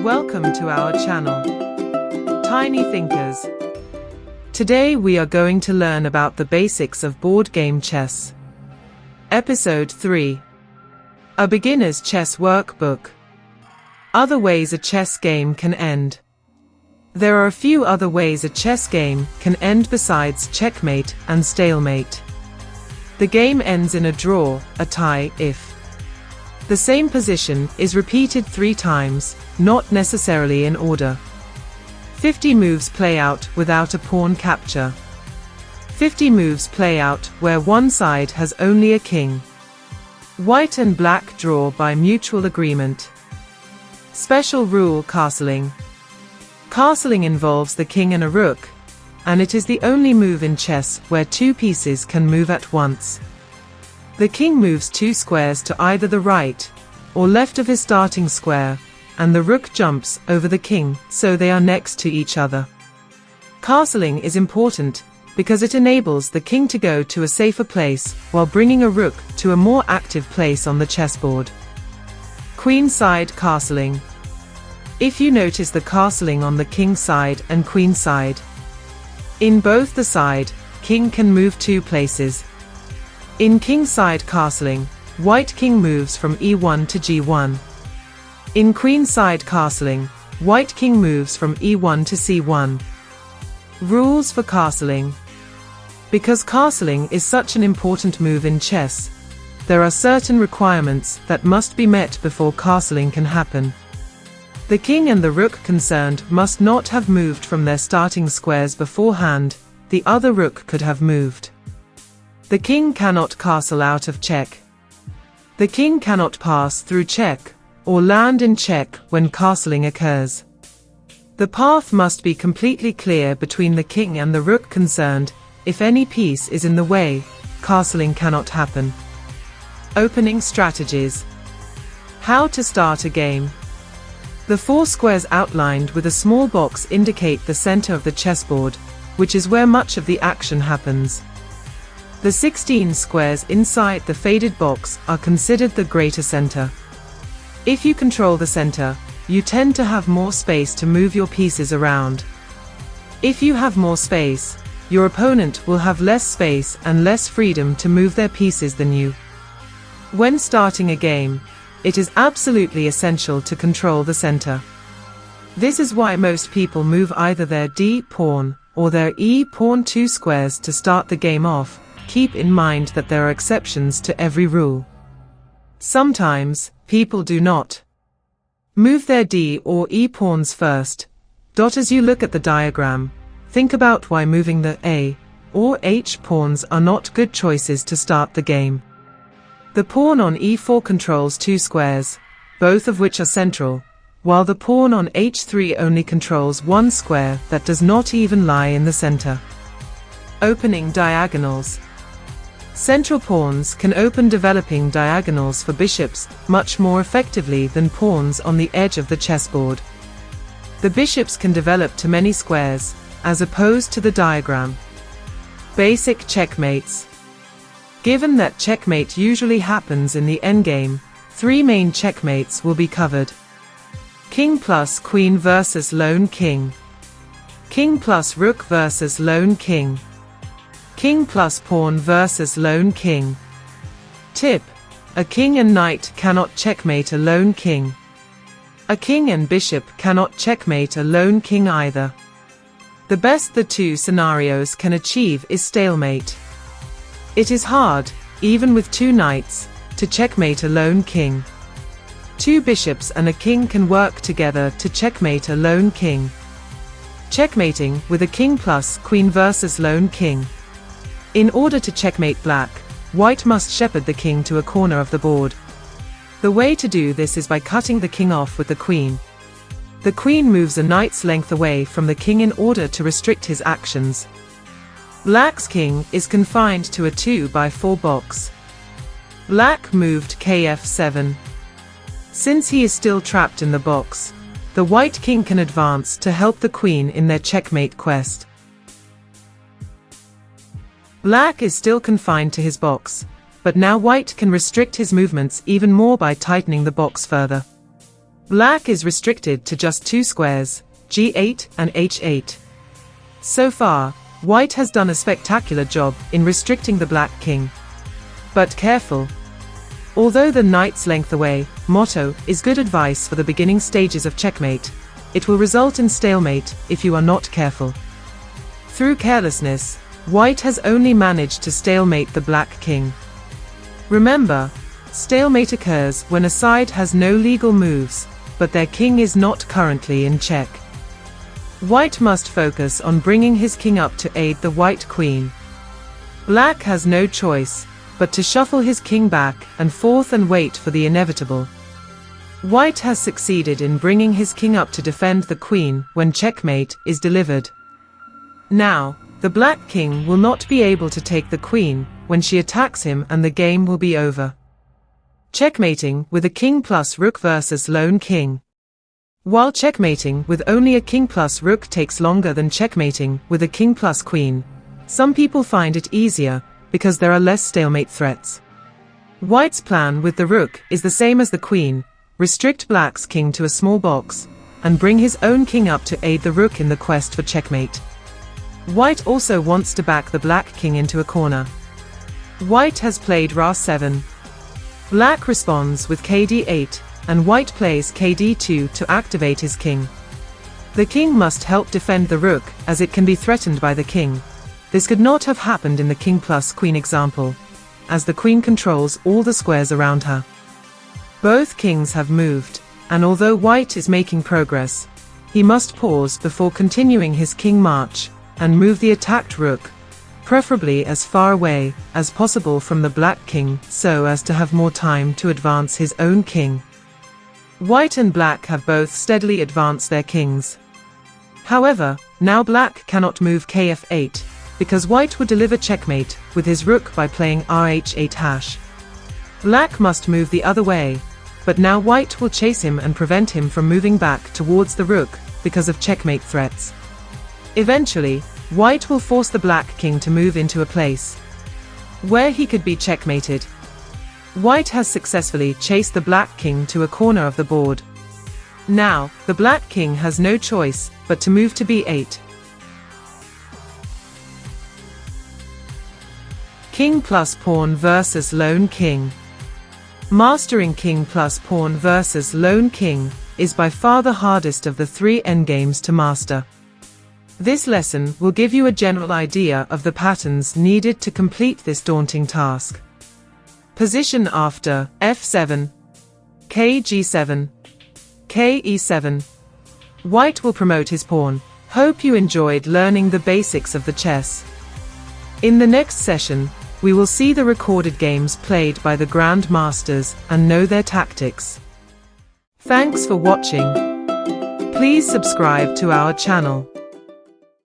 Welcome to our channel, Tiny Thinkers. Today we are going to learn about the basics of board game chess. Episode 3. A beginner's chess workbook. Other ways a chess game can end. There are a few other ways a chess game can end besides checkmate and stalemate. The game ends in a draw, a tie, if the same position is repeated 3 times, not necessarily in order. 50 moves play out without a pawn capture. 50 moves play out where one side has only a king. White and black draw by mutual agreement. Special rule: castling. Castling involves the king and a rook, and it is the only move in chess where 2 pieces can move at once. The king moves 2 squares to either the right or left of his starting square, and the rook jumps over the king, so they are next to each other. Castling is important because it enables the king to go to a safer place while bringing a rook to a more active place on the chessboard. Queenside castling. If you notice the castling on the king side and queen side, in both the side, king can move 2 places. In king-side castling, white king moves from e1 to g1. In queen-side castling, white king moves from e1 to c1. Rules for castling. Because castling is such an important move in chess, there are certain requirements that must be met before castling can happen. The king and the rook concerned must not have moved from their starting squares beforehand. The other rook could have moved. The king cannot castle out of check. The king cannot pass through check or land in check when castling occurs. The path must be completely clear between the king and the rook concerned. If any piece is in the way, castling cannot happen. Opening strategies. How to start a game. The 4 squares outlined with a small box indicate the center of the chessboard, which is where much of the action happens. The 16 squares inside the faded box are considered the greater center. If you control the center, you tend to have more space to move your pieces around. If you have more space, your opponent will have less space and less freedom to move their pieces than you. When starting a game, it is absolutely essential to control the center. This is why most people move either their d pawn or their e pawn 2 squares to start the game off. Keep in mind that there are exceptions to every rule. Sometimes, people do not move their d or e pawns first. As you look at the diagram, think about why moving the a or h pawns are not good choices to start the game. The pawn on e4 controls 2 squares, both of which are central, while the pawn on h3 only controls 1 square that does not even lie in the center. Opening diagonals. Central pawns can open developing diagonals for bishops much more effectively than pawns on the edge of the chessboard. The bishops can develop to many squares, as opposed to the diagram. Basic checkmates. Given that checkmate usually happens in the endgame, 3 main checkmates will be covered. King plus queen versus lone king. King plus rook versus lone king. King plus pawn versus lone king. Tip: a king and knight cannot checkmate a lone king. A king and bishop cannot checkmate a lone king either. The best the 2 scenarios can achieve is stalemate. It is hard, even with 2 knights, to checkmate a lone king. 2 bishops and a king can work together to checkmate a lone king. Checkmating with a king plus queen versus lone king. In order to checkmate black, white must shepherd the king to a corner of the board. The way to do this is by cutting the king off with the queen. The queen moves a knight's length away from the king in order to restrict his actions. Black's king is confined to a 2x4 box. Black moved kf7. Since he is still trapped in the box, the white king can advance to help the queen in their checkmate quest. Black is still confined to his box, but now white can restrict his movements even more by tightening the box further. Black is restricted to just two squares, G8 and H8. So far, White has done a spectacular job in restricting the Black king. But careful. Although the knight's length away motto is good advice for the beginning stages of checkmate, it will result in stalemate if you are not careful. Through carelessness, White has only managed to stalemate the Black king. Remember, stalemate occurs when a side has no legal moves, but their king is not currently in check. White must focus on bringing his king up to aid the White queen. Black has no choice but to shuffle his king back and forth and wait for the inevitable. White has succeeded in bringing his king up to defend the queen when checkmate is delivered. Now, the Black king will not be able to take the queen when she attacks him, and the game will be over. Checkmating with a king plus rook versus lone king. While checkmating with only a king plus rook takes longer than checkmating with a king plus queen, some people find it easier because there are less stalemate threats. White's plan with the rook is the same as the queen: restrict Black's king to a small box, and bring his own king up to aid the rook in the quest for checkmate. White also wants to back the Black king into a corner. White has played Ra7. Black responds with Kd8, and White plays Kd2 to activate his king. The king must help defend the rook, as it can be threatened by the king. This could not have happened in the king plus queen example, as the queen controls all the squares around her. Both kings have moved, and although White is making progress, he must pause before continuing his king march, and move the attacked rook, preferably as far away as possible from the Black king so as to have more time to advance his own king. White and Black have both steadily advanced their kings. However, now Black cannot move Kf8, because White would deliver checkmate with his rook by playing Rh8 #. Black must move the other way, but now White will chase him and prevent him from moving back towards the rook because of checkmate threats. Eventually, White will force the Black king to move into a place where he could be checkmated. White has successfully chased the Black king to a corner of the board. Now, the Black king has no choice but to move to b8. King plus pawn versus lone king. Mastering king plus pawn versus lone king is by far the hardest of the three endgames to master. This lesson will give you a general idea of the patterns needed to complete this daunting task. Position after f7, kg7, ke7. White will promote his pawn. Hope you enjoyed learning the basics of the chess. In the next session, we will see the recorded games played by the Grand Masters and know their tactics. Thanks for watching. Please subscribe to our channel.